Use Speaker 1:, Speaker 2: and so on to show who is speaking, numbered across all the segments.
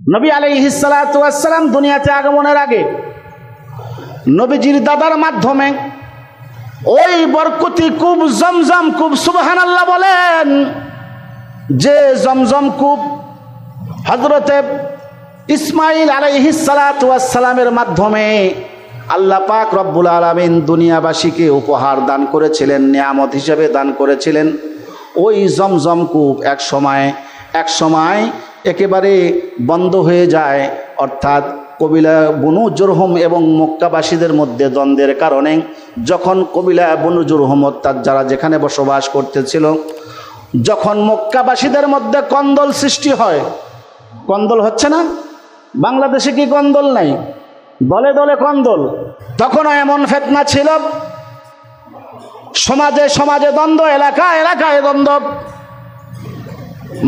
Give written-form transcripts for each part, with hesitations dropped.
Speaker 1: নবী আলাইহিস সালাতু ওয়াস সালাম দুনিয়াতে আগমনের আগে নবীজির দাদার মাধ্যমে ওই বরকতি কূপ জমজম কূপ, সুবহানাল্লাহ বলেন, যে জমজম কূপ হযরতে ইসমাঈল আলাইহিস সালাতু ওয়াস সালামের মাধ্যমে আল্লাহ পাক রব্বুল আলামিন দুনিয়াবাসীকে উপহার দান করেছিলেন, নিয়ামত হিসেবে দান করেছিলেন। ওই জমজম কূপ এক সময় একেবারে বন্ধ হয়ে যায়, অর্থাৎ কবিলা বনু জুরহুম এবং মক্কাবাসীদের মধ্যে দ্বন্দ্বের কারণে যখন কবিলা বনু জুরহুম অর্থাৎ যারা যেখানে বসবাস করতেছিল, যখন মক্কাবাসীদের মধ্যে কন্দল সৃষ্টি হয়, কন্দল হচ্ছে না বাংলাদেশে, কি কন্দল নাই? দলে দলে কন্দল। তখনও এমন ফিতনা ছিল, সমাজে সমাজে দ্বন্দ্ব, এলাকায় এলাকায় দ্বন্দ্ব।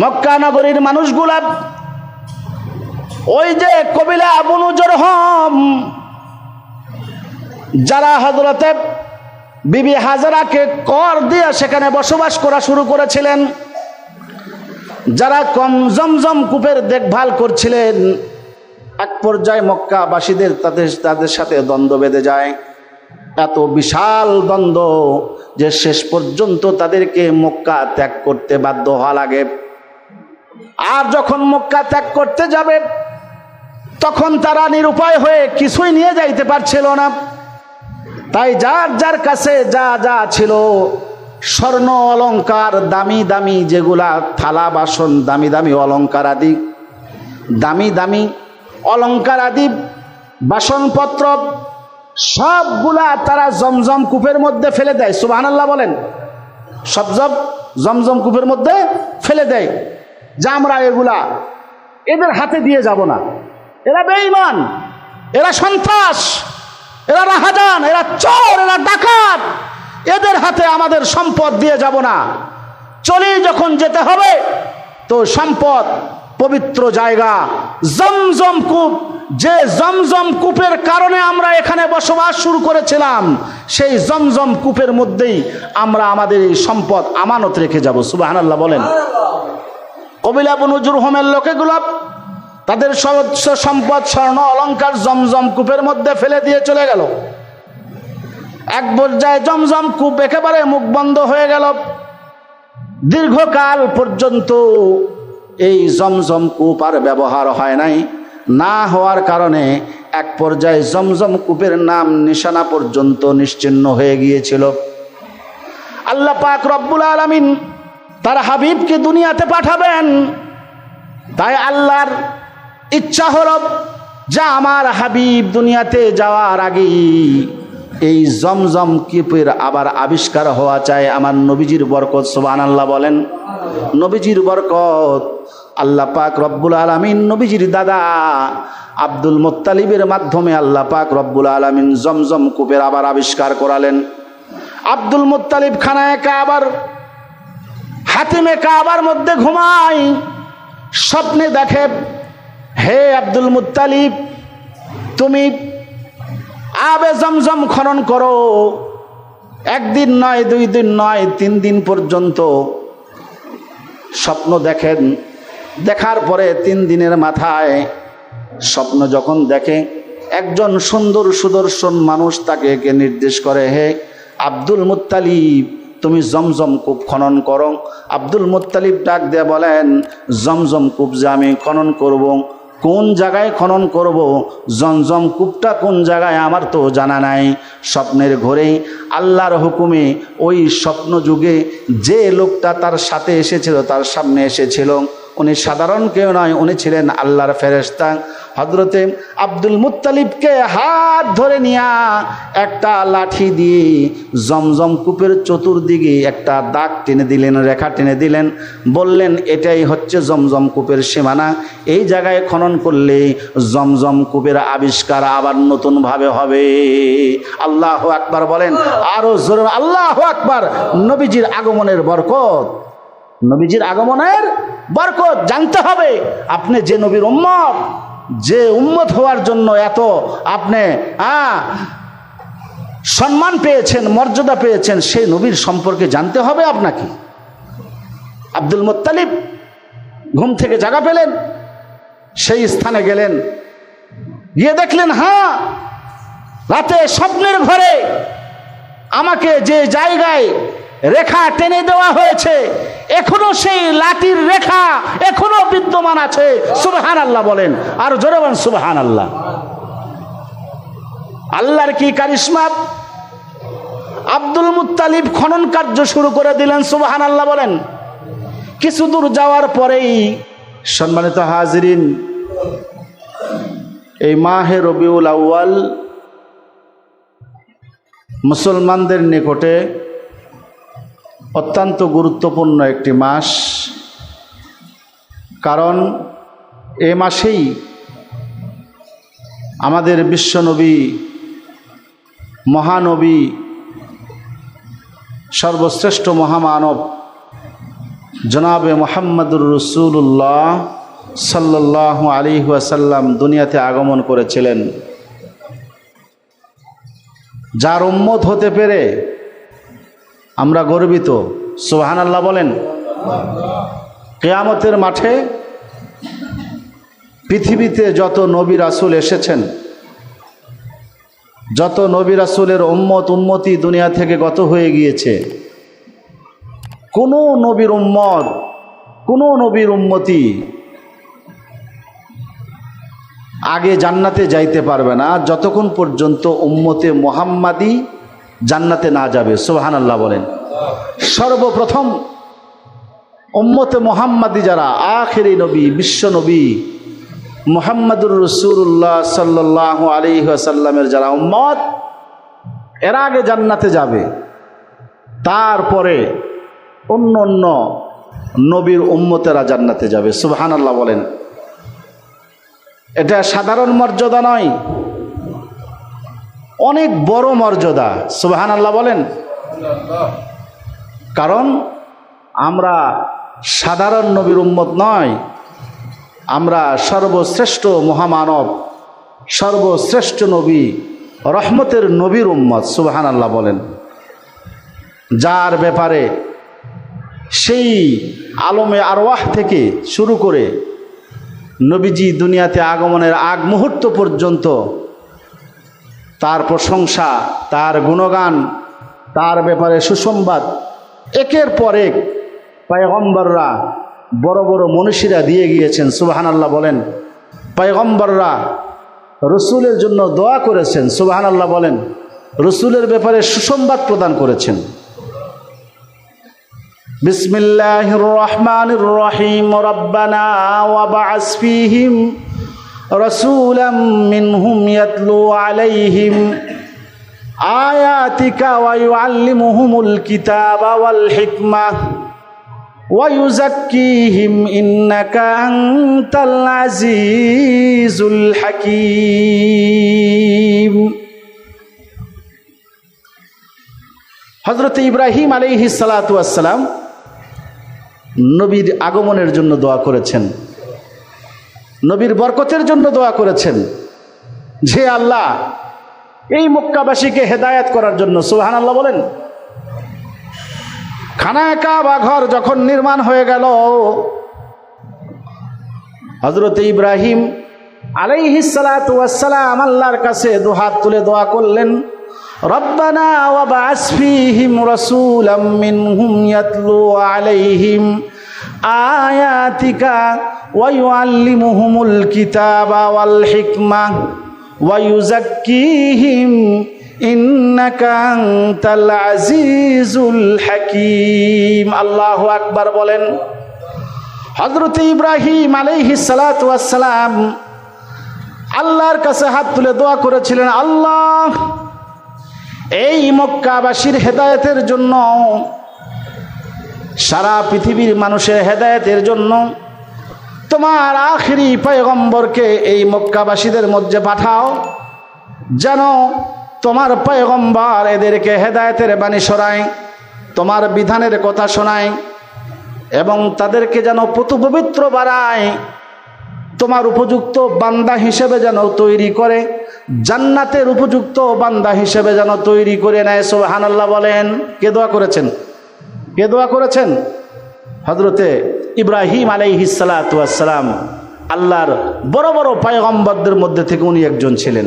Speaker 1: মক্কা নগরীর মানুষগুলা ওই যে কবিলা বনু জুরহুম যারা হযরতে বিবি হাজরাকে কর দিয়ে সেখানে বসবাস করা শুরু করেছিলেন, যারা জমজম কূপের দেখভাল করছিলেন, এক পর্যায়ে মক্কাবাসীদের তাদের সাথে দ্বন্দ্ব বেঁধে যায়। এত বিশাল দ্বন্দ্ব যে শেষ পর্যন্ত তাদেরকে মক্কা ত্যাগ করতে বাধ্য হওয়া লাগে। আর যখন মক্কা ত্যাগ করতে যাবে তখন তারা নিরুপায় হয়ে কিছুই নিয়ে যাইতে পারছিল না। তাই যার যার কাছে যা যা ছিল, স্বর্ণ অলংকার, দামি দামি যেগুলা থালা বাসন, দামি দামি অলংকার আদি, দামি দামি অলংকার আদি বাসনপত্র সবগুলা তারা জমজম কূপের মধ্যে ফেলে দেয়। সুবহানাল্লাহ বলেন। সব জমজম কূপের মধ্যে ফেলে দেয়, যে আমরা এগুলা এদের হাতে দিয়ে যাব না, এরা বেঈমান, এরা সন্ত্রাস, এরা রাহাজান, এরা চোর, এরা ডাকাত, এদের হাতে আমাদের সম্পদ দিয়ে যাব না। চলে যখন যেতে হবে তো সম্পদ, পবিত্র জায়গা জমজম কূপ, যে জমজম কূপের কারণে আমরা এখানে বসবাস শুরু করেছিলাম, সেই জমজম কূপের মধ্যেই আমরা আমাদের এই সম্পদ আমানত রেখে যাব। সুবহানাল্লাহ বলেন। কবিলা বনু জুরহুমের লোকেগুলো তাদের সর্বোচ্চ সম্পদ, স্বর্ণ অলংকার জমজম কূপের মধ্যে ফেলে দিয়ে চলে গেল। এক পর্যায়ে জমজম কূপ একেবারে মুখ বন্ধ হয়ে গেল। দীর্ঘকাল পর্যন্ত এই জমজম কূপ আর ব্যবহার হয় নাই। না হওয়ার কারণে এক পর্যায়ে জমজম কূপের নাম নিশানা পর্যন্ত নিশ্চিহ্ন হয়ে গিয়েছিল। আল্লাহ পাক রব্বুল আলামিন তার হাবিবকে দুনিয়াতে পাঠাবেন, তাই আল্লাহর ইচ্ছা হলো যে আমার হাবিব দুনিয়াতে যাওয়ার আগেই এই জমজম কূপের আবার আবিষ্কার হওয়া চাই। আমার নবীজির বরকত, সুবহানাল্লাহ বলেন। নবীজির বরকত আল্লাহ পাক রব্বুল আলামিন নবীজির দাদা আব্দুল মুত্তালিবের মাধ্যমে আল্লাহ পাক রব্বুল আলামিন জমজম কূপের আবার আবিষ্কার করালেন। আব্দুল মুত্তালিব খানায়ে কাবার, হাতিমে কাবার মধ্যে ঘুমায়, স্বপ্নে দেখে, হে আব্দুল মুত্তালিব, তুমি আবে জমজম খনন করো, একদিন নয়, 2 দিন নয়, 3 দিন পর্যন্ত স্বপ্ন দেখেন। দেখার পরে 3 দিনের মাথায় স্বপ্ন যখন দেখে, একজন সুন্দর সুদর্শন মানুষ তাকে নির্দেশ করে, হে আব্দুল মুত্তালিব, তুমি জমজম কূপ খনন করো। আব্দুল মুত্তালিব ডাক দিয়ে বলেন, জমজম কূপ যে আমি খনন করব, কোন জায়গায় খনন করব, জমজম কূপটা কোন জায়গায় আমার তো জানা নাই। স্বপ্নের ঘোরে আল্লাহর হুকুমে ওই স্বপ্ন যুগে যে লোকটা তার সাথে এসেছিল, তার সামনে এসেছিল, উনি সাধারণ কেউ নয়, উনি ছিলেন আল্লাহর ফেরেশতা। হযরতে আব্দুল মুত্তালিবকে হাত ধরে নিয়া একটা লাঠি দিয়ে জমজম কূপের চতুর্দিকে একটা দাগ টেনে দিলেন, রেখা টেনে দিলেন, বললেন, এটাই হচ্ছে জমজম কূপের সীমানা, এই জায়গায় খনন করলে জমজম কূপের আবিষ্কার আবার নতুনভাবে হবে। আল্লাহু আকবার বলেন, আরো জোরে আল্লাহু আকবার। নবীজির আগমনের বরকত, নবীজির আগমনের বরকত জানতে হবে। আপনি যে নবীর উম্মত, যে উম্মত হওয়ার জন্য এত আপনি সম্মান পেয়েছেন, মর্যাদা পেয়েছেন, সেই নবীর সম্পর্কে জানতে হবে আপনাকে। আব্দুল মুত্তালিব ঘুম থেকে জাগা পেলেন, সেই স্থানে গেলেন, গিয়ে দেখলেন হ্যাঁ, রাতে স্বপ্নের ঘরে আমাকে যে জায়গায় রেখা টেনে দেওয়া হয়েছে এখনো সেই লাঠির রেখা এখনো বিদ্যমান আছে। সুবহানাল্লাহ বলেন, আর জোরে বলেন সুবহানাল্লাহ। আল্লাহর কি কারিশমা! আব্দুল মুত্তালিব খনন কার্য শুরু করে দিলেন। সুবহানাল্লাহ বলেন। কিছু দূর যাওয়ার পরেই সম্মানিত হাজিরিন, এই মাহে রবিউল আউয়াল মুসলমানদের নিকটে অত্যন্ত গুরুত্বপূর্ণ একটি মাস। কারণ এ মাসেই আমাদের বিশ্বনবী, মহানবী, সর্বশ্রেষ্ঠ মহামানব জনাবে মুহাম্মদুর রাসূলুল্লাহ সাল্লাল্লাহু আলাইহি ওয়াসাল্লাম দুনিয়াতে আগমন করেছিলেন। যার উম্মত হতে পেরে আমরা গর্বিত। সুবহানাল্লাহ বলেন। কিয়ামতের মাঠে পৃথিবীতে যত নবী রাসূল এসেছেন, যত নবী রাসূলের উম্মতি দুনিয়া থেকে গত হয়ে গিয়েছে, কোনো নবীর উম্মত, কোনো নবীর উম্মতি আগে জান্নাতে যাইতে পারবে না যতক্ষণ পর্যন্ত উম্মতে মুহাম্মাদি জান্নাতে না যাবে। সুবহানাল্লাহ বলেন। সর্বপ্রথম উম্মতে মুহাম্মাদি যারা, আখিরি নবী, বিশ্ব নবী মুহাম্মদুর রাসূলুল্লাহ সাল্লাল্লাহু আলাইহি ওয়াসাল্লামের যারা উম্মত, এরা আগে জান্নাতে যাবে, তারপরে অন্য অন্য নবীর উম্মতেরা জান্নাতে যাবে। সুবহানাল্লাহ বলেন। এটা সাধারণ মর্যাদা নয়, অনেক বড় মর্যাদা। সুবহানাল্লাহ বলেন। কারণ আমরা সাধারণ নবীর উম্মত নয়, আমরা সর্বশ্রেষ্ঠ মহামানব, সর্বশ্রেষ্ঠ নবী, রহমতের নবীর উম্মত। সুবহানাল্লাহ বলেন। যার ব্যাপারে সেই আলমে আরওয়াহ থেকে শুরু করে নবীজি দুনিয়াতে আগমনের আগ মুহূর্ত পর্যন্ত তার প্রশংসা, তার গুণগান, তার ব্যাপারে সুসংবাদ একের পর এক পয়গম্বররা, বড় বড় মনীষীরা দিয়ে গিয়েছেন। সুবহানাল্লাহ বলেন। পয়গম্বররা রসুলের জন্য দোয়া করেছেন। সুবহানাল্লাহ বলেন। রসুলের ব্যাপারে সুসংবাদ প্রদান করেছেন। বিসমিল্লাহির রহমানির রহিম। রব্বানা ওয়াবআস ফীহিম রাসূলাম মিনহুম ইয়াতলু আলাইহিম আয়াতিকা ওয়া ইউআল্লিমুহুমুল কিতাবা ওয়াল হিকমাহ ওয়া ইউযাক্কিহিম ইন্নাকা আনতাল আজিজুল হাকীম। হযরত ইব্রাহিম আলাইহিস সালাতু ওয়াস সালাম নবীর আগমনের জন্য দোয়া করেছেন, নবীর বরকতের জন্য দোয়া করেছেন, যে আল্লাহ এই মক্কাবাসীকে হেদায়েত করার জন্য। সুবহানাল্লাহ বলেন। খানায়ে কাবা ঘর যখন নির্মাণ হয়ে গেল, হযরত ইব্রাহিম আলাইহিস সালাতু ওয়াস সালাম আল্লাহর কাছে দুহাত তুলে দোয়া করলেন, রব্বানা ওয়াবআস ফীহিম রাসূলাম মিনহুম ইয়াতলু আলাইহিম আয়াতিকা ওয়া ইউআল্লিমুহুমুল কিতাবা ওয়াল হিকমাহ ওয়া ইউযাক্কিহিম ইন্নাকা আনতাল আজিজুল হাকীম। আল্লাহু আকবার বলেন। হযরত ইব্রাহিম আলাইহিস সালাতু ওয়াস সালাম আল্লাহর কাছে হাত তুলে দোয়া করেছিলেন, আল্লাহ এই মক্কাবাসীর হেদায়েতের জন্য, সারা পৃথিবীর মানুষের হেদায়েতের জন্য তোমার আখিরি পয়গম্বরকে এই মক্কাবাসীদের মধ্যে পাঠাও, যেন তোমার পয়গম্বর এদেরকে হেদায়েতের বাণী শোনায়, তোমার বিধানের কথা শোনায় এবং তাদেরকে যেন পবিত্র বানায়, তোমার উপযুক্ত বান্দা হিসেবে যেন তৈরি করে, জান্নাতের উপযুক্ত বান্দা হিসেবে যেন তৈরি করে নেয়। সুবহানাল্লাহ বলেন। কে দোয়া করেছেন? কে দোয়া করেছেন? হযরতে ইব্রাহিম আলাইহিস সালাতু ওয়াস সালাম আল্লাহর বড় বড় পয়গম্বরদের মধ্যে থেকে উনি একজন ছিলেন।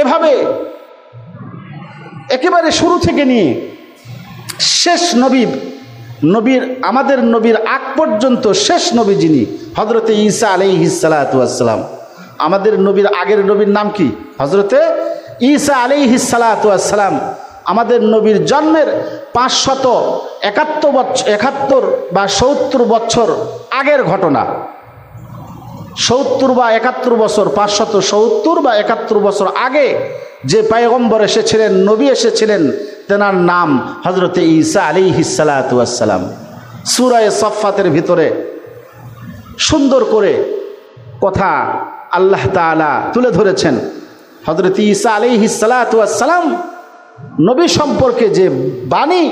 Speaker 1: এভাবে একেবারে শুরু থেকে নিয়ে শেষ নবীর আমাদের নবীর আগ পর্যন্ত শেষ নবী যিনি হযরতে ঈসা আলাইহিস সালাতু ওয়াস সালাম। আমাদের নবীর আগের নবীর নাম কি? হযরতে ঈসা আলাইহিস সালাতু ওয়াস সালাম। আমাদের নবীর জন্মের 571 বা 70 বছর আগের ঘটনা। 70 বা 71 বছর, 570 বা 71 বছর আগে যে পয়গম্বর এসেছিলেন, নবী এসেছিলেন, তেনার নাম হযরতে ঈসা আলাইহিস সালাতু ওয়াস সালাম। সূরা সাফফাতের ভিতরে সুন্দর করে কথা আল্লাহ তাআলা তুলে ধরেছেন। হযরতে ঈসা আলাইহিস সালাতু ওয়াস সালাম নবী সম্পর্কে যে বাণী,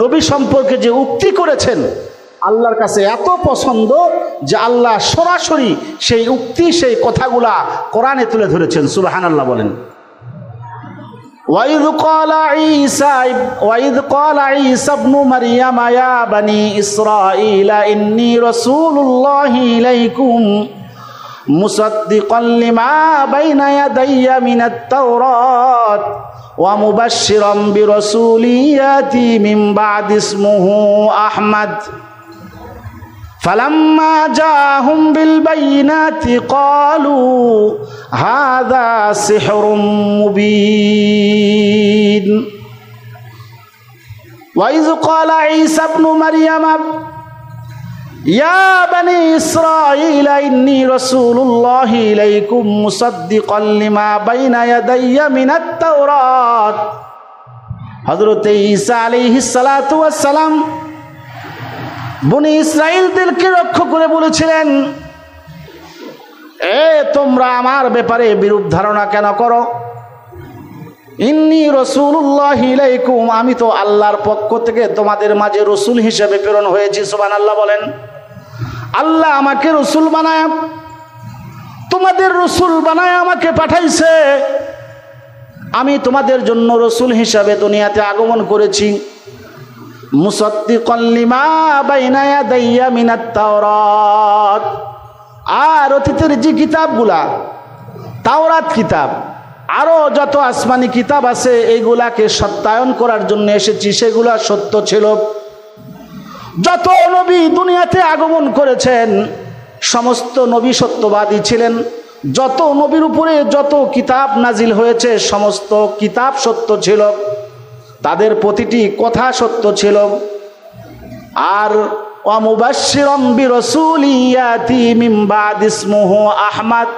Speaker 1: নবী সম্পর্কে যে উক্তি করেছেন, আল্লাহর কাছে এত পছন্দ যে আল্লাহ সরাসরি সেই উক্তি, সেই কথাগুলা কোরআনে তুলে ধরেছেন। সুবহানাল্লাহ বলেন। وَإِذْ قَالَ عِيسَى ابْنُ مَرْيَمَ يَا بَنِي إِسْرَائِيلَ إِنِّي رَسُولُ اللَّهِ إِلَيْكُمْ مُصَدِّقًا لِمَا بَيْنَ يَدَيَّ مِنَ التَّوْرَاةِ وَمُبَشِّرًا بِرَسُولٍ يَأْتِي مِنْ بَعْدِي اسْمُهُ أَحْمَدُ فَلَمَّا جَاءَهُمْ بِالْبَيِّنَاتِ قَالُوا هَذَا سِحْرٌ مُبِينٌ وَإِذْ قَالَ عِيسَى ابْنُ مَرْيَمَ يَا بَنِي إِسْرَائِيلَ إِنِّي رَسُولُ اللَّهِ إِلَيْكُمْ مُصَدِّقًا لِمَا بَيْنَ يَدَيَّ مِنَ التَّوْرَاةِ হযরত ঈসা আলাইহিস সালাতু ওয়াস সালাম বনি ইসরাইলদেরকে লক্ষ্য করে বলেছিলেন, তোমরা আমার ব্যাপারে বিরূপ ধারণা কেন করো? ইন্নী রাসূলুল্লাহি ইলাইকুম, আমি তো আল্লাহর পক্ষ থেকে তোমাদের মাঝে রসুল হিসেবে প্রেরণ হয়েছি। সুবহানাল্লাহ বলেন। আল্লাহ আমাকে রসুল বানায়, তোমাদের রসুল বানায় আমাকে পাঠাইছে। আমি তোমাদের জন্য রসুল হিসাবে দুনিয়াতে আগমন করেছি। মুসাদ্দিকান লিমা বাইনা ইয়াদাইয়া মিনাত তাওরাত, আর অতীতের যে কিতাবগুলা, তাওরাত কিতাব, আরো যত আসমানি কিতাব আছে, এইগুলাকে সত্যায়ন করার জন্য এসেছি। সেগুলা সত্য ছিল। যত নবী দুনিয়াতে আগমন করেছেন সমস্ত নবী সত্যবাদী ছিলেন। যত নবীর উপরে যত কিতাব নাজিল হয়েছে সমস্ত কিতাব সত্য ছিল, তাদের প্রতিটি কথা সত্য ছিল। আর ওয়া মুবাশশিরাম বিরাসূলিন ইয়াতি মিন বাদি ইসমুহু আহমদ,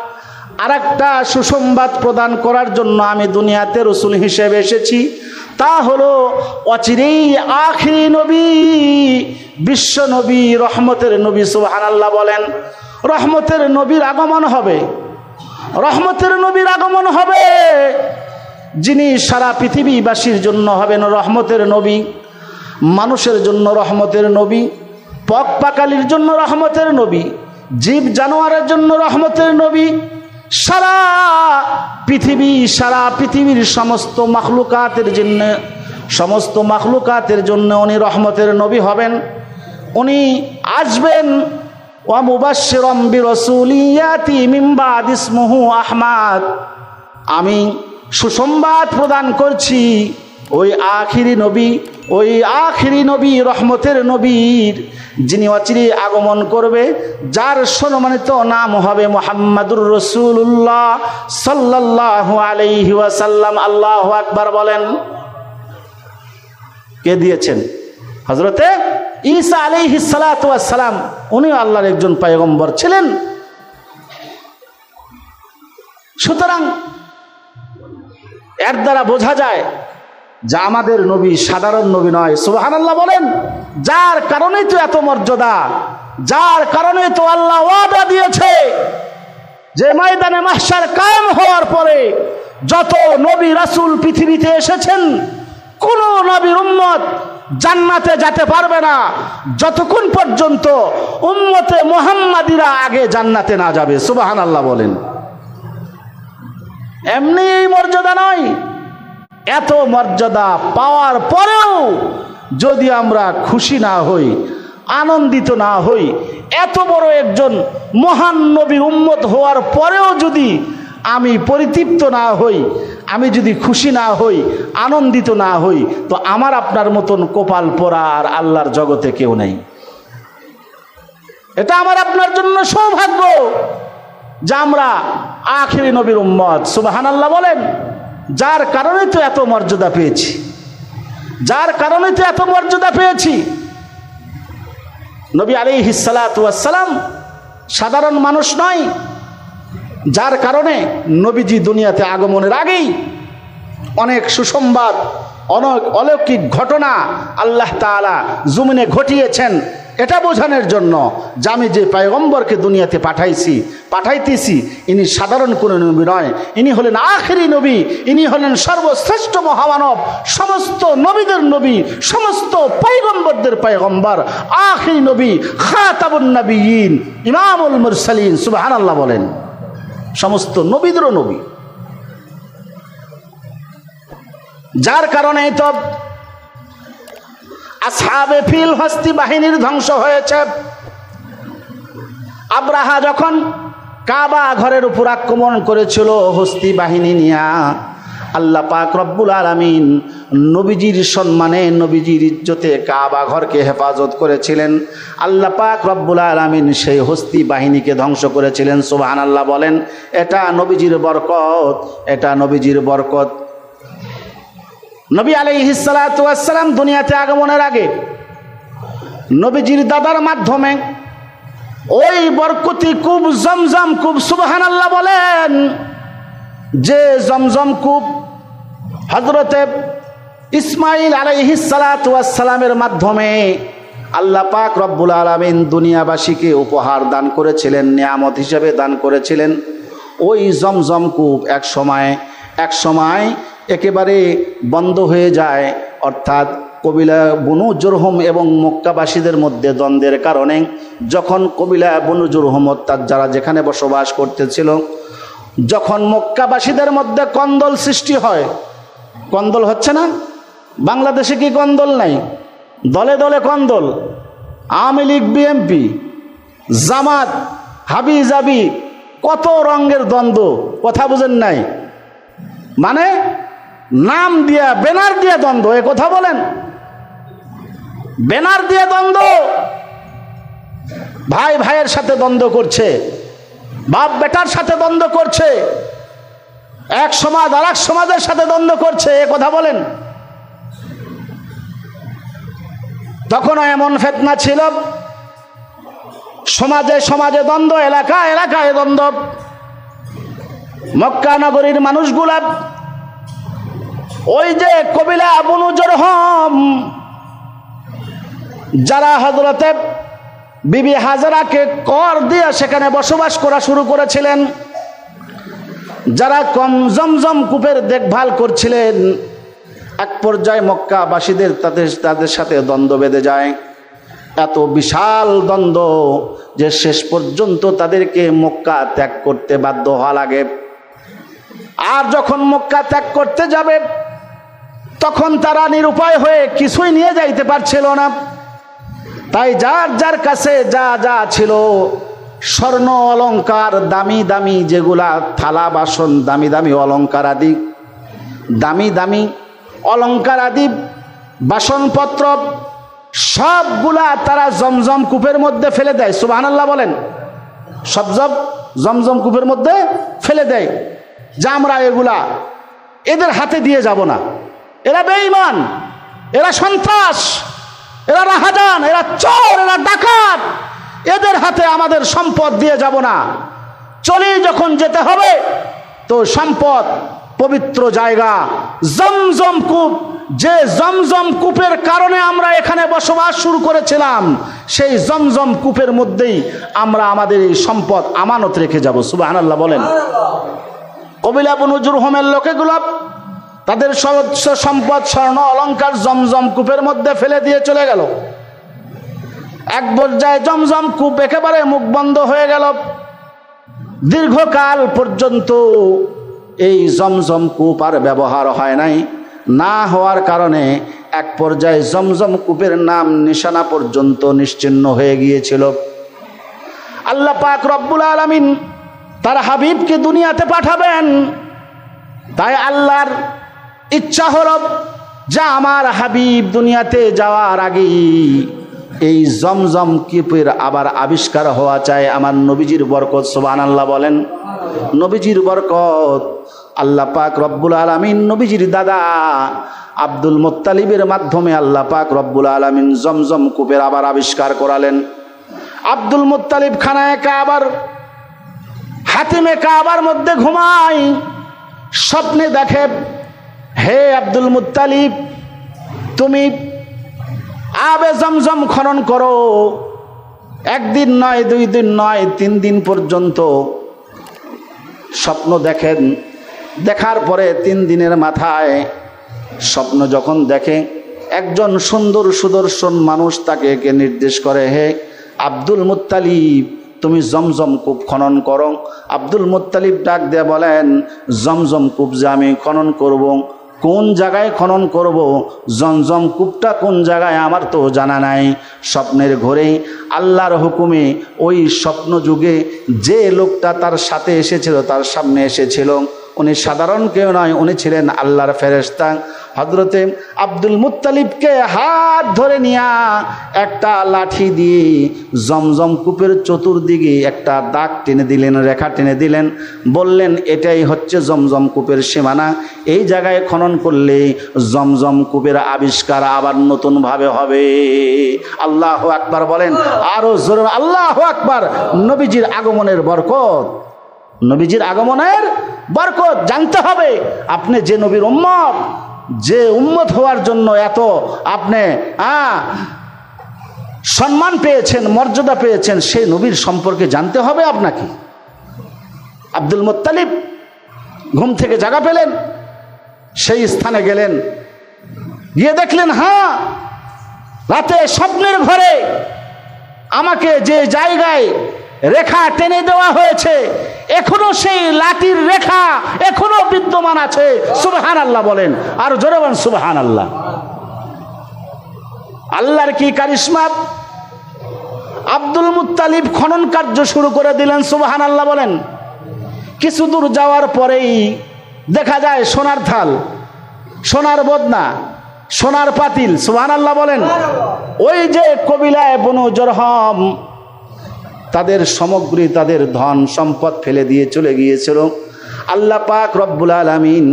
Speaker 1: আরেকটা সুসংবাদ প্রদান করার জন্য আমি দুনিয়াতে রসুল হিসেবে এসেছি। তা হলো অচিরেই আখিরি নবী, বিশ্ব নবী, রহমতের নবী। সুবহানাল্লাহ বলেন। রহমতের নবীর আগমন হবে, রহমতের নবীর আগমন হবে, যিনি সারা পৃথিবীবাসীর জন্য হবেন রহমতের নবী, মানুষের জন্য রহমতের নবী, পক পাকালির জন্য রহমতের নবী, জীব জানোয়ারের জন্য রহমতের নবী, সারা পৃথিবীর সমস্ত মাখলুকাতের জন্য উনি রহমতের নবী হবেন। উনি আসবেন ওয়া মুবাশশিরাম বিরাসূলিন ইয়াতি মিন বাদি ইসমুহু আহমদ, আমি সুসংবাদ প্রদান করছি ওই আখিরি নবী রহমতের নবীর, যিনি অচিরে আগমন করবে, যার সম্মানিত নাম হবে মুহাম্মাদুর রাসূলুল্লাহ সাল্লাল্লাহু আলাইহি ওয়াসাল্লাম। আল্লাহু আকবার বলেন। কে দিয়েছেন? হযরতে ঈসা আলাইহিস সালাতু ওয়াস সালাম। উনি আল্লাহর একজন পয়গম্বর ছিলেন। সুতরাং এর দ্বারা বোঝা যায় যে আমাদের নবী সাধারণ নবী নয়। সুবহানাল্লাহ বলেন। যার কারণেই তো এত মর্যাদা, যার কারণে তো আল্লাহ ওয়াদা দিয়েছে যে ময়দানে মাহশার কায়েম হওয়ার পরে যত নবী রাসূল পৃথিবীতে এসেছেন, কোন নবীর উম্মত জান্নাতে যেতে পারবে না যতক্ষণ পর্যন্ত উম্মতে মুহাম্মাদিরা আগে জান্নাতে না যাবে। সুবহানাল্লাহ বলেন। এমনি এই মর্যাদা নয়, এত মর্যাদা পাওয়ার পরেও যদি আমরা খুশি না হই, আনন্দিত না হই, এত বড় একজন মহান নবীর উম্মত হওয়ার পরেও যদি আমি পরিতৃপ্ত না হই, আমি যদি খুশি না হই, আনন্দিত না হই, তো আমার আপনার মতন কপাল পোড়া আর আল্লাহর জগতে কেউ নেই। এটা আমার আপনার জন্য সৌভাগ্য যে আমরা আখিরি নবীর উম্মত। সুবহানাল্লাহ বলেন। যার কারণে তো এত মর্যাদা পেয়েছি, যার কারণে তো এত মর্যাদা পেয়েছি। নবী আলাইহিস সালাতু ওয়াস সালাম সাধারণ মানুষ নয়, যার কারণে নবীজি দুনিয়াতে আগমনের আগেই অনেক সুসংবাদ, অনেক অলৌকিক ঘটনা আল্লাহ তাআলা জমিনে ঘটিয়েছেন, এটা বোঝানোর জন্য যে আমি যে পয়গম্বরকে দুনিয়াতে পাঠাইতেছি ইনি সাধারণ কোনো নবী নয়, ইনি হলেন আখিরি নবী, ইনি হলেন সর্বশ্রেষ্ঠ মহামানব, সমস্ত নবীদের নবী, সমস্ত পয়গম্বরদের পয়গম্বর, আখিরি নবী, খাতামুন নবিয়্যিন, ইমামুল মুরসালিন। সুবহানাল্লাহ বলেন। সমস্ত নবীদেরও নবী। যার কারণে তো আসহাবে ফিল হস্তি বাহিনীর ধ্বংস হয়েছে। আব্রাহা যখন কাবা ঘরের উপর আক্রমণ করেছিল হস্তি বাহিনী নিয়ে, আল্লাহ পাক রব্বুল আলামিন নবীজির সম্মানে, নবীজির ইজ্জতে কাবা ঘরকে হেফাজত করেছিলেন। আল্লাহ পাক রব্বুল আলামিন সেই হস্তি বাহিনীকে ধ্বংস করেছিলেন। সুবহানাল্লাহ বলেন। এটা নবীজির বরকত, এটা নবীজির বরকত। নবী আলাইহিস সালাতু ওয়াস সালাম দুনিয়াতে আগমনের আগে নবীজির দাদার মাধ্যমে ওই বরকতি কূপ জমজম কূপ, সুবহানাল্লাহ বলেন, যে জমজম কূপ হযরতে ইসমাঈল আলাইহিস সালাতু ওয়াস সালামের মাধ্যমে আল্লাহ পাক রব্বুল আলামিন দুনিয়াবাসীকে উপহার দান করেছিলেন, নিয়ামত হিসেবে দান করেছিলেন। ওই জমজম কূপ এক সময় একেবারে বন্ধ হয়ে যায়, অর্থাৎ কবিলা বনু জুরহুম এবং মক্কাবাসীদের মধ্যে দ্বন্দ্বের কারণে যখন কবিলা বনু জুরহুম অর্থাৎ যারা যেখানে বসবাস করতেছিল, যখন মক্কাবাসীদের মধ্যে কন্দল সৃষ্টি হয়, কন্দল হচ্ছে না? বাংলাদেশে কি কন্দল নাই? দলে দলে কন্দল, আওয়ামী লীগ, বিএনপি, জামাত, হাবি জাবি, কত রঙের দ্বন্দ্ব। কথা বুঝেন নাই? মানে নাম দিয়া, ব্যানার দিয়া দ্বন্দ্ব। এ কথা বলেন, ব্যানার দিয়া দ্বন্দ্ব। ভাই ভাইয়ের সাথে দ্বন্দ্ব করছে, বাপ বেটার সাথে দ্বন্দ্ব করছে, এক সমাজ আর এক সমাজের সাথে দ্বন্দ্ব করছে। এ কথা বলেন। তখনও এমন ফিতনা ছিল, সমাজে সমাজে দ্বন্দ্ব, এলাকায় এলাকায় দ্বন্দ্ব। মক্কা নগরীর মানুষগুলা ওই যে কবিলা বনু জুরহুম যারা হযরতে বিবি হাজরাকে কর দিয়ে সেখানে বসবাস করা শুরু করেছিলেন, যারা জমজম কূপের দেখভাল করছিলেন, এক পর্যায়ে মক্কাবাসীদের তাদের সাথে দ্বন্দ্ব বেঁধে যায়। এত বিশাল দ্বন্দ্ব যে শেষ পর্যন্ত তাদেরকে মক্কা ত্যাগ করতে বাধ্য হওয়া লাগে। আর যখন মক্কা ত্যাগ করতে যাবে তখন তারা নিরুপায় হয়ে কিছুই নিয়ে যাইতে পারছিল না। তাই যার যার কাছে যা যা ছিল, স্বর্ণ অলংকার, দামি দামি যেগুলা থালা বাসন, দামি দামি অলংকার আদি, দামি দামি অলংকার আদি বাসনপত্র সবগুলা তারা জমজম কূপের মধ্যে ফেলে দেয়। সুবহানাল্লাহ বলেন। সব জমজম কূপের মধ্যে ফেলে দেয়, যে আমরা এগুলা এদের হাতে দিয়ে যাব না, এরা বেঈমান, এরা সন্ত্রাস, এরা রাহাজান, এরা চোর, এরা ডাকাত, এদের হাতে আমাদের সম্পদ দিয়ে যাব না। চলে যখন যেতে হবে তো সম্পদ, পবিত্র জায়গা জমজম কূপ, যে জমজম কূপের কারণে আমরা এখানে বসবাস শুরু করেছিলাম, সেই জমজম কূপের মধ্যেই আমরা আমাদের এই সম্পদ আমানত রেখে যাব। সুবহানাল্লাহ বলেন। কবিলা বনু জুরহুমের লোকেগুলো তাদের সর্বোচ্চ সম্পদ, স্বর্ণ অলংকার জমজম কূপের মধ্যে ফেলে দিয়ে চলে গেল। এক পর্যায়ে জমজম কূপ একেবারে মুখ বন্ধ হয়ে গেল। দীর্ঘকাল পর্যন্ত এই জমজম কূপ আর ব্যবহার হয় নাই। না হওয়ার কারণে এক পর্যায়ে জমজম কূপের নাম নিশানা পর্যন্ত নিশ্চিহ্ন হয়ে গিয়েছিল। আল্লাহ পাক রব্বুল আলামিন তার হাবিবকে দুনিয়াতে পাঠাবেন, তাই আল্লাহর ইচ্ছা হলো যে আমার হাবিব দুনিয়াতে যাওয়ার আগেই এই জমজম কূপের আবার আবিষ্কার হওয়া চাই। আমার নবীজির বরকত, সুবহানাল্লাহ বলেন। নবীজির বরকত আল্লাহ পাক রব্বুল আলামিন নবীজির দাদা আব্দুল মুত্তালিবের মাধ্যমে আল্লাহ পাক রব্বুল আলামিন জমজম কূপের আবার আবিষ্কার করালেন। আব্দুল মুত্তালিব খানায় কাবার, হাতিমে কাবার মধ্যে ঘুমায়, স্বপ্নে দেখে, হে আব্দুল মুত্তালিব, তুমি আবে জমজম খনন করো, একদিন নয়, 2 দিন নয়, 3 দিন পর্যন্ত স্বপ্ন দেখেন। দেখার পরে 3 দিনের মাথায় স্বপ্ন যখন দেখে, একজন সুন্দর সুদর্শন মানুষ তাকে নির্দেশ করে, হে আব্দুল মুত্তালিব, তুমি জমজম কূপ খনন করো। আব্দুল মুত্তালিব ডাক দিয়ে বলেন, জমজম কূপ যে আমি খনন করব, কোন জায়গায় খনন করব, জমজম কূপটা কোন জায়গায় আমার তো জানা নাই। স্বপ্নের ঘোরে আল্লাহর হুকুমে ওই স্বপ্ন যুগে যে লোকটা তার সাথে এসেছিল, তার সামনে এসেছিল, উনি সাধারণ কেউ নয়, উনি ছিলেন আল্লাহর ফেরেশতা। হযরতে আব্দুল মুত্তালিবকে হাত ধরে নিয়া একটা লাঠি দিয়ে জমজম কূপের চতুর্দিকে একটা দাগ টেনে দিলেন, রেখা টেনে দিলেন, বললেন এটাই হচ্ছে জমজম কূপের সীমানা, এই জায়গায় খনন করলে জমজম কূপের আবিষ্কার আবার নতুনভাবে হবে। আল্লাহু আকবার বলেন, আরো জোরে আল্লাহু আকবার। নবীজির আগমনের বরকত, নবীজির আগমনের বরকত জানতে হবে। আপনি যে নবীর উম্মত, যে উম্মত হওয়ার জন্য এত আপনি সম্মান পেয়েছেন, মর্যাদা পেয়েছেন, সেই নবীর সম্পর্কে জানতে হবে আপনাকে। আব্দুল মুত্তালিব ঘুম থেকে জাগা পেলেন, সেই স্থানে গেলেন, গিয়ে দেখলেন, হ্যাঁ, রাতে স্বপ্নের ঘরে আমাকে যে জায়গায় রেখা টেনে দেওয়া হয়েছে, এখনো সেই লাঠির রেখা এখনো বিদ্যমান আছে। সুবহানাল্লাহ বলেন, আর জোরে বলেন সুবহানাল্লাহ। আল্লাহর কি কারিশমা! আব্দুল মুত্তালিব খনন কার্য শুরু করে দিলেন। সুবহানাল্লাহ বলেন। কিছু দূর যাওয়ার পরেই দেখা যায় সোনার থাল, সোনার বদনা, সোনার পাতিল। সুবহানাল্লাহ বলেন। ওই যে কবিলায় বনু জরহম তাদের সামগ্রী, তাদের ধন সম্পদ ফেলে দিয়ে চলে গিয়েছিল। আল্লাহ পাক রব্বুল আলামিন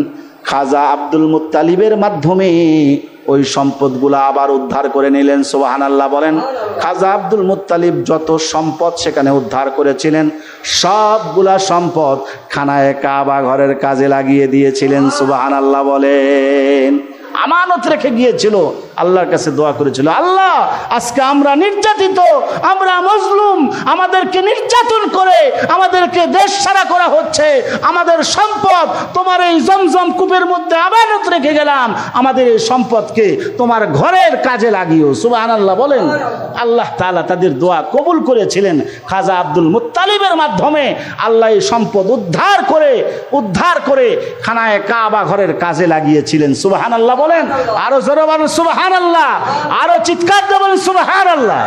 Speaker 1: খাজা আব্দুল মুত্তালিবের মাধ্যমে ওই সম্পদগুলো আবার উদ্ধার করে নিলেন। সুবহানাল্লাহ বলেন। খাজা আব্দুল মুত্তালিব যত সম্পদ সেখানে উদ্ধার করেছিলেন, সবগুলা সম্পদ খানায়ে কাবা ঘরের কাজে লাগিয়ে দিয়েছিলেন। সুবহানাল্লাহ বলেন। আমানত রেখে গিয়েছিল, আল্লাহর কাছে দোয়া করেছিল, আল্লাহ আজকে আমরা নির্যাতিত, আমরা মজলুম, আমাদেরকে নির্যাতন করে আমাদেরকে দেশ ছাড়া করা হচ্ছে, আমাদের সম্পদ তোমার এই জমজম কূপের মধ্যে আমানত রেখে গেলাম, আমাদের এই সম্পদকে তোমার ঘরের কাজে লাগিও। সুবহানাল্লাহ বলেন। আল্লাহ তাআলা তাদের দোয়া কবুল করেছিলেন। খাজা আব্দুল মুত্তালিবের মাধ্যমে আল্লাহ এই সম্পদ উদ্ধার করে খানায়ে কাবা ঘরের কাজে লাগিয়েছিলেন। সুবহানাল্লাহ বলেন। আরো জোরে বলেন সুবহানাল্লাহ, আরো চিৎকার দিয়ে বলেন সুবহানাল্লাহ।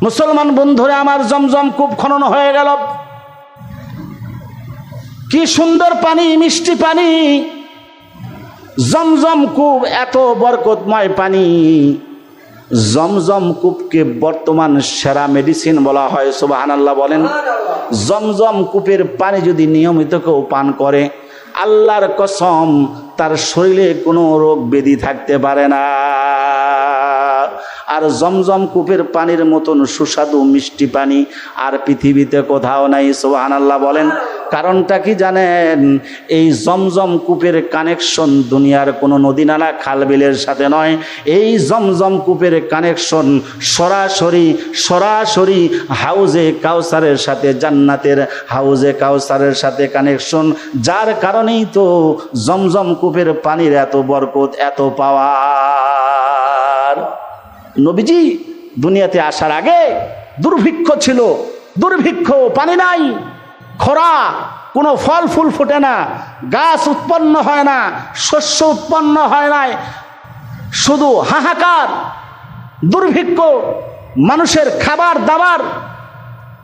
Speaker 1: মুসলমান বন্ধুরা আমার, জমজম কূপ খনন হয়ে গেল। কি সুন্দর পানি, মিষ্টি পানি। জমজম কূপ এত বরকতময় পানি। জমজম কূপকে বর্তমান সেরা মেডিসিন বলা হয়। সুবহানাল্লাহ বলেন। জমজম কূপের পানি যদি নিয়মিত কেউ পান করে, আল্লাহর কসম তার শরীরে কোনো রোগ ব্যাধি থাকতে পারে না। আর জমজম কূপের পানির মতন সুস্বাদু মিষ্টি পানি আর পৃথিবীতে কোথাও নাই। সুবহানাল্লাহ বলেন। কারণটা কি জানেন? এই জমজম কূপের কানেকশন দুনিয়ার কোনো নদী নালা খাল বিলের সাথে নয়। এই জমজম কূপের কানেকশন সরাসরি হাউজে কাউসারের সাথে, জান্নাতের হাউজে কাউসারের সাথে কানেকশন। যার কারণেই তো জমজম কূপের পানির এত বরকত, এত পাওয়ার। নবীজি দুনিয়াতে আসার আগে দুর্ভিক্ষ ছিল, দুর্ভিক্ষ, পানি নাই, খরা, কোনো ফল ফুল ফোটে না, গাছ উৎপন্ন হয় না, শস্য উৎপন্ন হয় নাই, শুধু হাহাকার, দুর্ভিক্ষ, মানুষের খাবার দাবার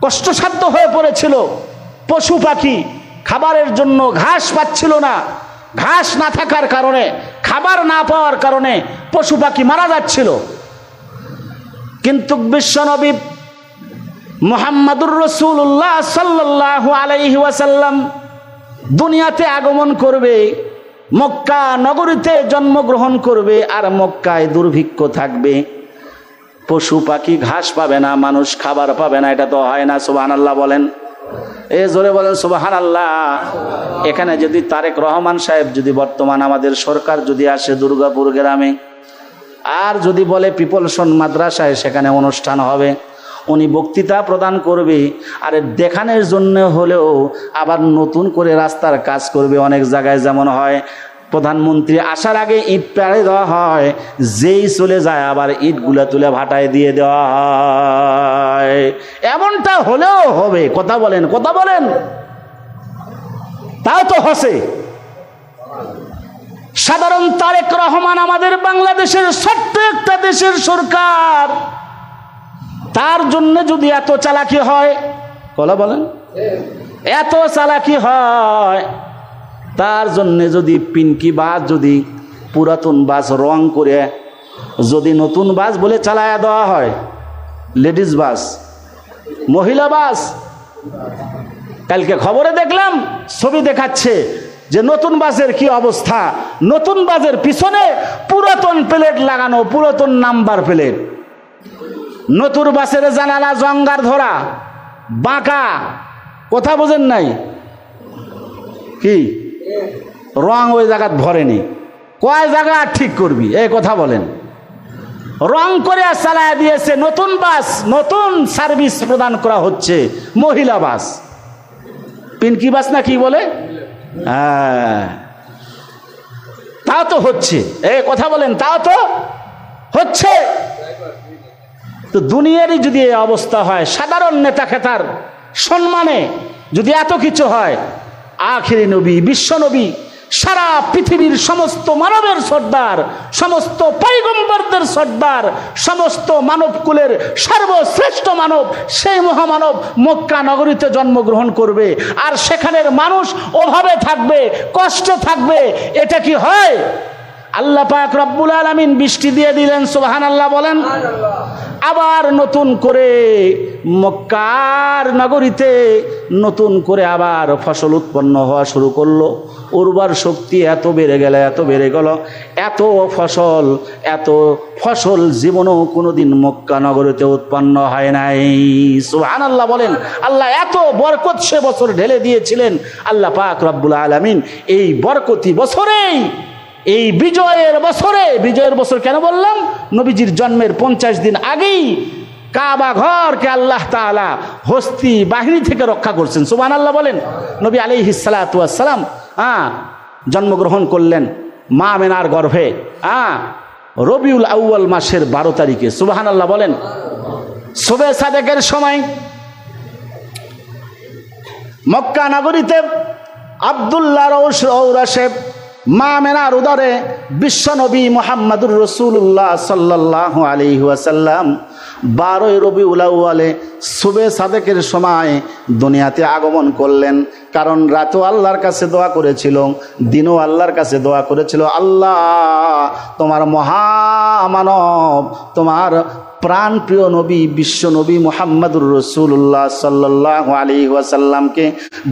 Speaker 1: কষ্টসাধ্য হয়ে পড়েছিল। পশু পাখি খাবারের জন্য ঘাস পাচ্ছিল না, ঘাস না থাকার কারণে, খাবার না পাওয়ার কারণে পশু পাখি মারা যাচ্ছিল। কিন্তু বিশ্বনবী মুহাম্মাদুর রাসূলুল্লাহ সাল্লাল্লাহু আলাইহি ওয়াসাল্লাম দুনিয়াতে আগমন করবে, মক্কা নগরীতে জন্মগ্রহণ করবে, আর মক্কায় দুর্ভিক্ষ থাকবে, পশু পাখি ঘাস পাবে না, মানুষ খাবার পাবে না। এটা তো হয় না, সুবহানাল্লাহ বলেন। জোরে বলেন সুবহানাল্লাহ। এখানে যদি তারেক রহমান সাহেব যদি বর্তমান আমাদের সরকার যদি আসে দুর্গাপুর গ্রামে, আর যদি বলে পিপলসন মাদ্রাসায় সেখানে অনুষ্ঠান হবে, উনি বক্তৃতা প্রদান করবে, আর দেখানোর জন্য হলেও আবার নতুন করে রাস্তার কাজ করবে। অনেক জায়গায় যেমন হয়, প্রধানমন্ত্রী আসার আগে ইট পেড়ে দেওয়া হয়, যেই চলে যায় আবার ইটগুলা তুলে ভাটায় দিয়ে দেওয়া হয়। এমনটা হলেও হবে। কথা বলেন, কথা বলেন। তাও তো হসে। সাধারণ তারেক রহমান আমাদের বাংলাদেশের ছোট্ট একটা দেশের সরকার, তার জন্য যদি এত চালাকি হয়, কথা বলেন, এত চালাকি হয়, তার জন্য যদি পিনকি বাস, যদি পুরাতন বাস রং করে যদি নতুন বাস বলে চালায়া দেওয়া হয়, লেডিস বাস, মহিলা বাস, কালকে খবরে দেখলাম ছবি দেখাচ্ছে যে নতুন বাসের কি অবস্থা। নতুন বাসের পিছনে পুরাতন প্লেট লাগানো, পুরাতন নাম্বার প্লেট। নতুন বাসের জানালা জঙ্গার ধরা, বাঁকা। কথা বোঝেন নাই কি? রং ওই জায়গাত ভরেনি, কয় জায়গা ঠিক করবি, এই কথা বলেন। রং করে চালায় দিয়েছে নতুন বাস, নতুন সার্ভিস প্রদান করা হচ্ছে, মহিলা বাস, পিনকি বাস না কি বলে, হ্যাঁ, তাও তো হচ্ছে। এই কথা বলেন, তাও তো হচ্ছে। তো দুনিয়ারই যদি এই অবস্থা হয়, সাধারণ নেতা খেতার সম্মানে যদি এত কিছু হয়, আখিরি নবী, বিশ্ব নবী, সারা পৃথিবীর সমস্ত মানবের সর্দার, সমস্ত পয়গম্বরদের সর্দার, সমস্ত মানবকুলের সর্বশ্রেষ্ঠ মানব, সেই মহামানব মক্কা নগরীতে জন্মগ্রহণ করবে, আর সেখানের মানুষ অভাবে থাকবে, কষ্ট থাকবে। এটা কি হয়? আল্লাহ পাক রব্বুল আলামিন বৃষ্টি দিয়ে দিলেন, সুবহানাল্লাহ বলেন। আবার নতুন করে মক্কার নগরীতে নতুন করে আবার ফসল উৎপন্ন হওয়া শুরু করলো। উর্বর শক্তি এত বেড়ে গেল, এত বেড়ে গেল, এত ফসল জীবনেও কোনোদিন মক্কা নগরীতে উৎপন্ন হয় নাই। সুবহানাল্লাহ বলেন। আল্লাহ এত বরকত সে বছর ঢেলে দিয়েছিলেন। আল্লাহ পাক রব্বুল আলামিন এই বরকতি বছরেই, এই বিজয়ের বছরে, বিজয়ের বছর কেন বললাম? নবীজির জন্মের 50 দিন আগেই কাবা ঘরকে আল্লাহ তাআলা হস্তি বাহিনী থেকে রক্ষা করছেন। সুবহানাল্লাহ বলেন। নবী আলাইহিস সালাতু ওয়াস সালাম জন্মগ্রহণ করলেন মা আমেনার গর্ভে রবিউল আউয়াল মাসের 12 তারিখে। সুবহানাল্লাহ বলেন। শবে সাদেকের সময় মক্কা নগরীতে আব্দুল্লাহ ঔরাসে মা আমেনার উদরে বিশ্বনবী মুহাম্মাদুর রাসূলুল্লাহ সাল্লাল্লাহু আলাইহি ওয়াসাল্লাম 12 রবিউল আউয়ালে শবে সাদেকের সময় দুনিয়াতে আগমন করলেন। কারণ রাতও আল্লাহর কাছে দোয়া করেছিল, দিনও আল্লাহর কাছে দোয়া করেছিল, আল্লাহ তোমার মহামানব, তোমার প্রাণ প্রিয় নবী বিশ্ব নবী মুহাম্মাদুর রাসূলুল্লাহ সাল্লাল্লাহু আলাইহি ওয়াসাল্লামকে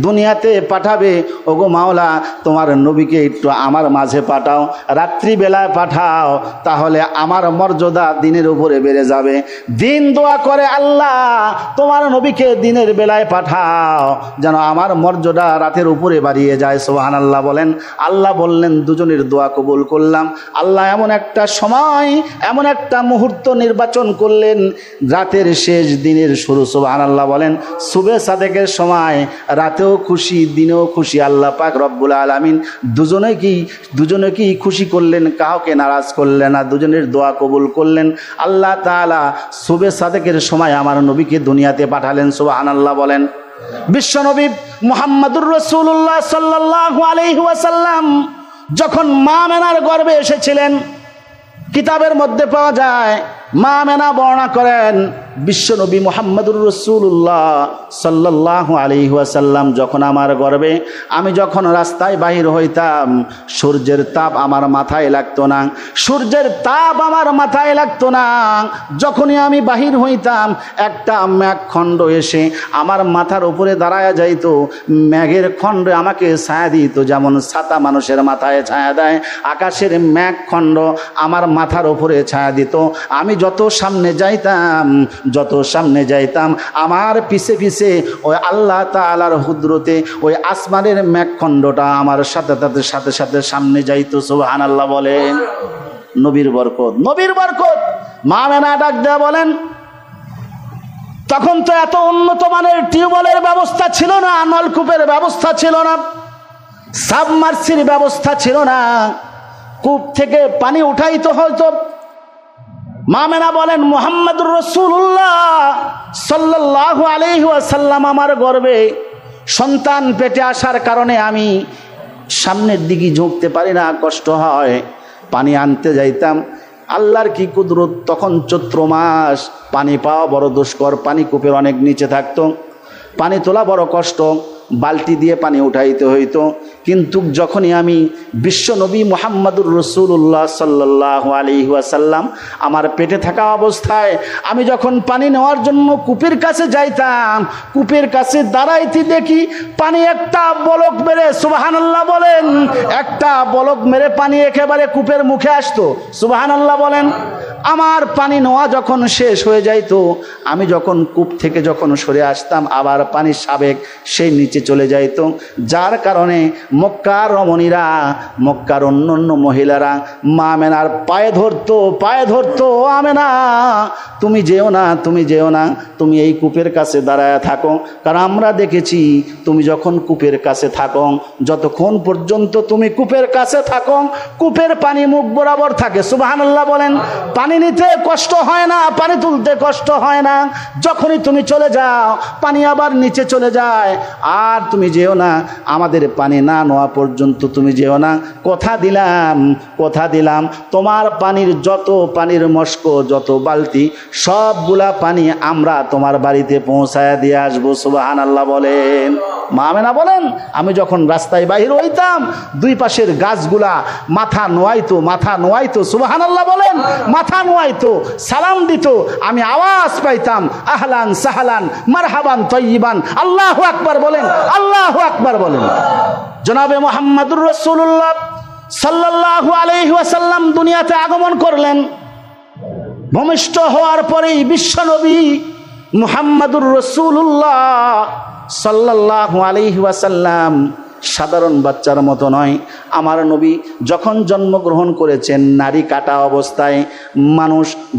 Speaker 1: দুনিয়াতে পাঠাবে। ওগো মাওলা, তোমার নবীকে একটু আমার মাঝে পাঠাও, রাত্রিবেলায় পাঠাও, তাহলে আমার মর্যাদা দিনের উপরে বেড়ে যাবে। দিন দোয়া করে, আল্লাহ তোমার নবীকে দিনের বেলায় পাঠাও, যেন আমার মর্যাদা রাতের উপরে বাড়িয়ে যায়। সুবহানাল্লাহ বলেন। আল্লাহ বললেন, দুজনের দোয়া কবুল করলাম। আল্লাহ এমন একটা সময়, এমন একটা মুহূর্ত নির্বাচন করলেন, রাতের শেষ, দিনের শুরু। সুবহানাল্লাহ বলেন। শবে সাদেকের সময় রাতেও খুশি, দিনেও খুশি। আল্লাহ পাক রব্বুল আলামিন দুজনেকেই খুশি করলেন, কাউকে নারাজ করলেন না, দুজনের দোয়া কবুল করলেন। আল্লাহ তাআলা শবে সাদেকের সময় আমার নবীকে দুনিয়াতে পাঠালেন। সুবহানাল্লাহ বলেন। বিশ্বনবী মুহাম্মাদুর রাসূলুল্লাহ সাল্লাল্লাহু আলাইহি ওয়াসাল্লাম যখন মা আমেনার গর্ভে এসেছিলেন, কিতাবের মধ্যে পাওয়া যায়, মা আমেনা বর্ণনা করেন বিশ্বনবী মুহাম্মদুর রাসূলুল্লাহ সাল্লাল্লাহু আলাইহি ওয়াসাল্লাম যখন আমার গর্ভে আমি যখন রাস্তায় বাহির হইতাম, সূর্যের তাপ আমার মাথায় লাগতো না, সূর্যের তাপ আমার মাথায় লাগতো না। যখনই আমি বাহির হইতাম একটা মেঘখণ্ড এসে আমার মাথার উপরে দাঁড়ায়া যাইত, মেঘের খণ্ড আমাকে ছায়া দিত, যেমন ছাতা মানুষের মাথায় ছায়া দেয়, আকাশের মেঘখণ্ড আমার মাথার উপরে ছায়া দিত। আমি যত সামনে যাইতাম আমার পিছে পিছে ওই আল্লাহ তাআলার হুদরতে ওই আসমানের মেঘখণ্ডটা আমার সাথে সাথে সামনে যাইতো। সুবহানাল্লাহ বলেন। নবীর বরকত, নবীর বরকত। মা আমেনা ডাক দেয়া বলেন, তখন তো এত উন্নত মানের টিউবওয়েলের ব্যবস্থা ছিল না, নলকূপের ব্যবস্থা ছিল না, সাবমার্সির ব্যবস্থা ছিল না, কূপ থেকে পানি উঠাইতে হয়তো। মা আমেনা বলেন মুহাম্মদুর রাসূলুল্লাহ সাল্লাল্লাহু আলাইহি ওয়াসাল্লাম আমার গর্ভে সন্তান পেটে আসার কারণে আমি সামনের দিকে ঝুঁকতে পারি না, কষ্ট হয়, পানি আনতে যাইতাম। আল্লাহর কি কুদরত, তখন চৈত্র মাস, পানি পাওয়া বড় দুষ্কর, পানি কূপের অনেক নিচে থাকতো, পানি তোলা বড় কষ্ট, বালতি দিয়ে পানি উঠাইতে হইতো। কিন্তু যখনই আমি বিশ্বনবী মুহাম্মদুর রাসূলুল্লাহ সাল্লাল্লাহু আলাইহি ওয়াসাল্লাম আমার পেটে থাকা অবস্থায় আমি যখন পানি নেওয়ার জন্য কূপের কাছে যাইতাম, কূপের কাছে দাঁড়াইতে দেখি পানি একটা বলক মেরে, সুবহানাল্লাহ বলেন, একটা বলক মেরে পানি একেবারে কূপের মুখে আসতো। সুবহানাল্লাহ বলেন। আমার পানি নেওয়া যখন শেষ হয়ে যাইতো, আমি যখন কূপ থেকে যখন সরে আসতাম, আবার পানির সাবেক সেই নিচে চলে যাইতো। যার কারণে মক্কার রমণীরা, মক্কার অন্য মহিলারা মা আমেনার পায়ে ধরতো, আমেনা তুমি যেও না, তুমি যেও না, তুমি এই কূপের কাছে দাঁড়ায় থাকো, কারণ আমরা দেখেছি তুমি যখন কূপের কাছে থাকো, যতক্ষণ পর্যন্ত তুমি কূপের কাছে থাকো, কূপের পানি মুখ বরাবর থাকে। সুবহানাল্লাহ বলেন। পানি নিতে কষ্ট হয় না, পানি তুলতে কষ্ট হয় না। যখনই তুমি চলে যাও, পানি আবার নিচে চলে যায়। আর তুমি যেও না, আমাদের পানি না নেওয়া পর্যন্ত তুমি যেও না, কথা দিলাম তোমার পানির যত পানির মস্ক, যত বালতি, সবগুলা পানি আমরা তোমার বাড়িতে পৌঁছায় দিয়ে আসবো। সুবহানাল্লাহ বলেন। মা আমেনা বলেন, আমি যখন রাস্তায় বাহির হইতাম, দুই পাশের গাছগুলা মাথা নোয়াইতো, সুবহানাল্লাহ বলেন, মাথা নোয়াইতো, সালাম দিত, আমি আওয়াজ পাইতাম, আহলান সাহলান মারহাবান তয়্যিবান। আল্লাহু আকবার বলেন, আল্লাহু আকবার বলেন। জনাবে মুহাম্মদুর রাসূলুল্লাহ সাল্লাল্লাহু আলাইহি ওয়াসাল্লাম দুনিয়াতে আগমন করলেন। ভূমিষ্ঠ হওয়ার পরেই বিশ্বনবী মুহাম্মদুর রাসূলুল্লাহ সাল্লাল্লাহু আলাইহি ওয়াসাল্লাম সাধারণ বাচ্চার মতো নয়। আমার নবী যখন জন্মগ্রহণ করেছেন নারী কাটা অবস্থায়,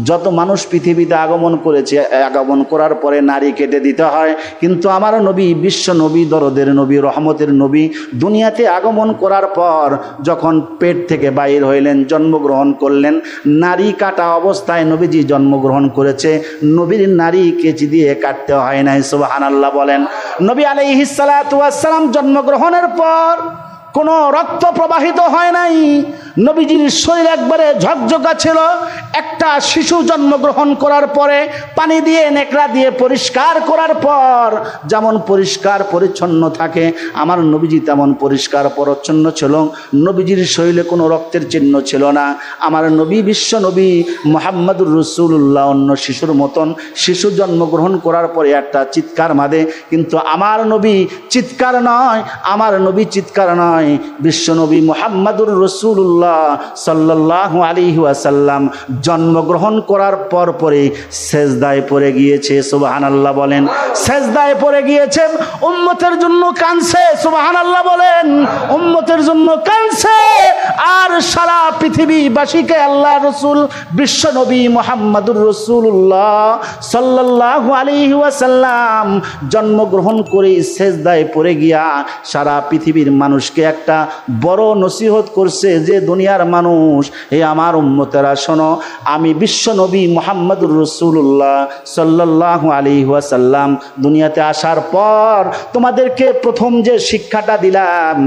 Speaker 1: যত মানুষ পৃথিবীতে আগমন করেছে, আগমন করার পরে নারী কেটে দিতে হয়। কিন্তু আমার নবী, বিশ্ব নবী, দরদের নবী, রহমতের নবী, দুনিয়াতে আগমন করার পর যখন পেট থেকে বাইর হইলেন, জন্মগ্রহণ করলেন, নারী কাটা অবস্থায় নবীজি জন্মগ্রহণ করেছে। নবীর নারী কেচি দিয়ে কাটতে হয় নাই। সুবহানাল্লাহ বলেন। নবী আলাইহিস সালাতু ওয়াস সালাম জন্মগ্রহণের পর কোনো রক্ত প্রবাহিত হয় নাই। নবীজির শরীর একবারে ঝকঝকা ছিল। একটা শিশু জন্মগ্রহণ করার পরে পানি দিয়ে নেকড়া দিয়ে পরিষ্কার করার পর যেমন পরিষ্কার পরিচ্ছন্ন থাকে, আমার নবীজি তেমন পরিষ্কার পরিচ্ছন্ন ছিল। নবীজির শরীরে কোনো রক্তের চিহ্ন ছিল না। আমার নবী, বিশ্ব নবী মুহাম্মদুর রাসূলুল্লাহ অন্য শিশুর মতন, শিশু জন্মগ্রহণ করার পরে একটা চিৎকার মাদে, কিন্তু আমার নবী চিৎকার নয়, আমার নবী চিৎকার নয়, বিশ্বনবী মুহাম্মদুর রাসূলুল্লাহ সাল্লাল্লাহু আলাইহি ওয়াসাল্লাম জন্মগ্রহণ করার পরে সেজদায় পড়ে গিয়েছে। সুবহানাল্লাহ বলেন। সেজদায় পড়ে গিয়েছে, উম্মতের জন্য কাঁদছে। সুবহানাল্লাহ বলেন। উম্মতের জন্য কাঁদছে। আর সারা পৃথিবীবাসীকে আল্লাহ রাসূল বিশ্বনবী মুহাম্মদুর রাসূলুল্লাহ সাল্লাল্লাহু আলাইহি ওয়াসাল্লাম জন্মগ্রহণ করে সেজদায় পড়ে গিয়া সারা পৃথিবীর মানুষকে একটা বড় নসিহত করছে যে দুনিয়ার মানুষ, হে আমার উম্মতেরা শোনো, আমি বিশ্ব নবী মুহাম্মদুর রাসূলুল্লাহ সাল্লাল্লাহু আলাইহি ওয়াসাল্লাম দুনিয়াতে আসার পর তোমাদেরকে প্রথম যে শিক্ষাটা দিলাম,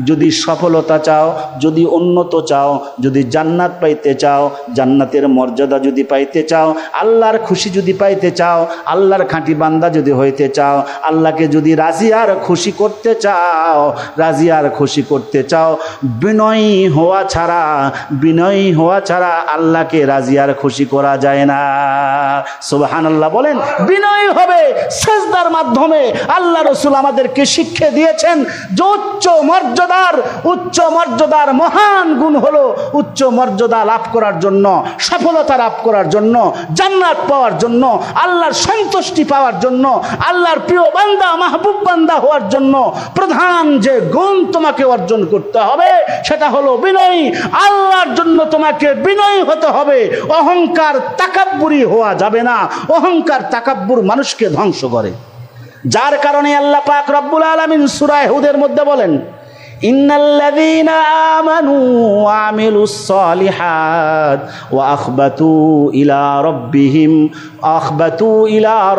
Speaker 1: যদি সফলতা চাও, যদি উন্নত চাও, যদি জান্নাত পাইতে চাও, জান্নাতের মর্যাদা যদি পাইতে চাও, আল্লাহর খুশি যদি পাইতে চাও, আল্লাহর খাঁটি বান্দা যদি হইতে চাও, আল্লাহকে যদি রাজি আর খুশি করতে চাও, রাজি আর খুশি করতে চাও, বিনয়ী হওয়া ছাড়া আল্লাহকে রাজি আর খুশি করা যায় না। সুবহানাল্লাহ বলেন। বিনয়ী হবে সিজদার মাধ্যমে। আল্লাহ রাসূল আমাদেরকে শিক্ষা দিয়েছেন যে উচ্চ মর্যাদার মহান গুণ হলো উচ্চ মর্যাদা লাভ করার জন্য, সফলতা লাভ করার জন্য, জান্নাত পাওয়ার জন্য, আল্লাহর সন্তুষ্টি পাওয়ার জন্য, আল্লাহর প্রিয় বান্দা মাহবুব বান্দা হওয়ার জন্য প্রধান যে গুণ তোমাকে অর্জন করতে হবে সেটা হলো বিনয়ী। আল্লাহর জন্য তোমাকে বিনয়ী হতে হবে। অহংকার তাকাব্বুরি হওয়া যাবে না। অহংকার তাকাব্বুর মানুষকে ধ্বংস করে, যার কারণে আল্লাহ পাক রব্বুল আলামিন সূরা হুদের মধ্যে বলেন, ইন্নাল্লাযীনা আমানু ওয়া আমিলুস সালিহাত ওয়া আখবাতু ইলা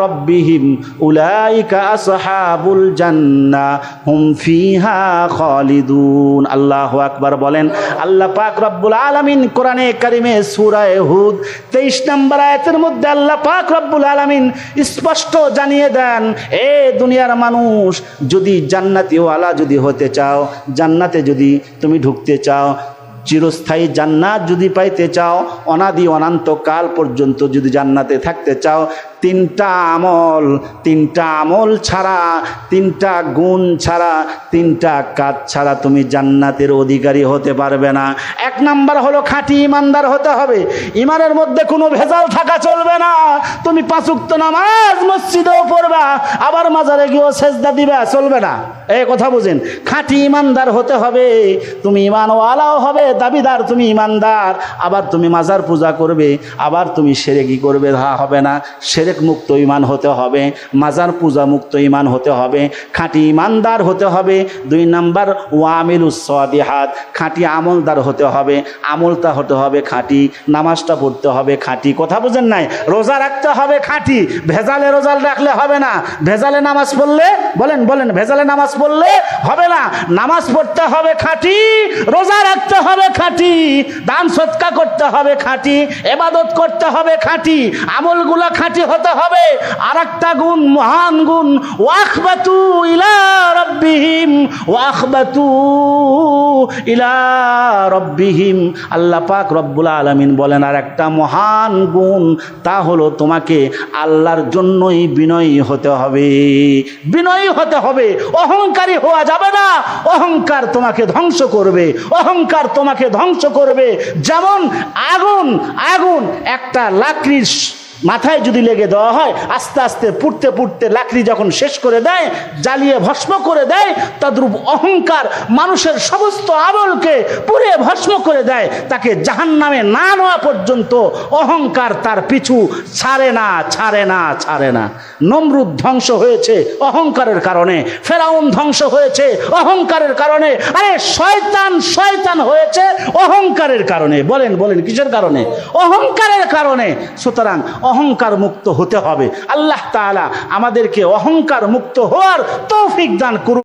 Speaker 1: রাব্বিহিম উলাইকা আসহাবুল জান্নাহ হুম ফিহা খালিদুন। আল্লাহু আকবার বলেন। আল্লাহ পাক রব্বুল আলামিন কোরআনে কারিমে সূরা হুদ 23 নম্বর আয়াতের মধ্যে আল্লাহ পাক রব্বুল আলামিন স্পষ্ট জানিয়ে দেন, এ দুনিয়ার মানুষ, যদি জান্নাতি ওয়ালা যদি হতে চাও, জান্নাতে যদি তুমি ঢুকতে চাও, চিরস্থায়ী জান্নাত যদি পাইতে চাও, অনাদি অনন্ত কাল পর্যন্ত যদি জান্নাতে থাকতে চাও, তিনটা আমল ছাড়া, তিনটা গুণ ছাড়া, তিনটা কাজ ছাড়া তুমি জান্নাতের অধিকারী হতে পারবে না। এক নাম্বার হলো খাঁটি ইমানদার হতে হবে। ইমানের মধ্যে কোনো ভেজাল থাকা চলবে না। তুমি 5 ওয়াক্ত নামাজ মসজিদেও পড়বা, আবার মাজারে গিয়েও সেজদা দিবা, চলবে না। এই কথা বুঝেন। খাঁটি ইমানদার হতে হবে। তুমি ইমানওয়ালাও হবে, দাবিদার তুমি ইমানদার, আবার তুমি মাজার পূজা করবে, আবার তুমি শিরকি করবে, হবে না। শিরক মুক্ত ঈমান হতে হবে, মাজার পূজা মুক্ত ঈমান হতে হবে, খাঁটি ঈমানদার হতে হবে। 2 নাম্বার ওয়ামিলুস সালিহাত, খাঁটি আমলদার হতে হবে। আমলটা হতে হবে খাঁটি, নামাজটা পড়তে হবে খাঁটি। কথা বুঝেন নাই? রোজা রাখতে হবে খাঁটি। ভেজালে রোজা রাখলে হবে না। ভেজালে নামাজ পড়লে বলেন ভেজালে নামাজ পড়লে হবে না। নামাজ পড়তে হবে খাঁটি, রোজা রাখতে হবে খাঁটি, দান সদকা করতে হবে খাঁটি, ইবাদত করতে হবে খাঁটি, আমলগুলো খাঁটি হতে হবে। আরেকটা গুণ, মহান গুণ, ওয়াখবাতু ইলা রাব্বিহিম। আল্লাহ পাক রব্বুল আলামিন বলেন আর একটা মহান গুণ, তা হলো তোমাকে আল্লাহর জন্যই বিনয়ী হতে হবে। বিনয়ী হতে হবে, অহংকারী হওয়া যাবে না। অহংকার তোমাকে ধ্বংস করবে, অহংকার তোমাকে ধ্বংস করবে। যেমন আগুন একটা লাকড়ির মাথায় যদি লেগে দেওয়া হয়, আস্তে আস্তে পুড়তে পুড়তে লাকড়ি যখন শেষ করে দেয়, জ্বালিয়ে ভস্ম করে দেয়, তদ্রূপ অহংকার মানুষের সমস্ত আমলকে পুড়ে ভস্ম করে দেয়। তাকে জাহান্নামে না নেওয়া পর্যন্ত অহংকার তার পিছু ছাড়ে না। নমরুদ ধ্বংস হয়েছে অহংকারের কারণে, ফেরাউন ধ্বংস হয়েছে অহংকারের কারণে। আরে শয়তান হয়েছে অহংকারের কারণে। বলেন কিসের কারণে? অহংকারের কারণে। সুতরাং অহংকার মুক্ত হতে হবে। আল্লাহ তাআলা আমাদেরকে অহংকার মুক্ত হওয়ার তৌফিক দান করুন।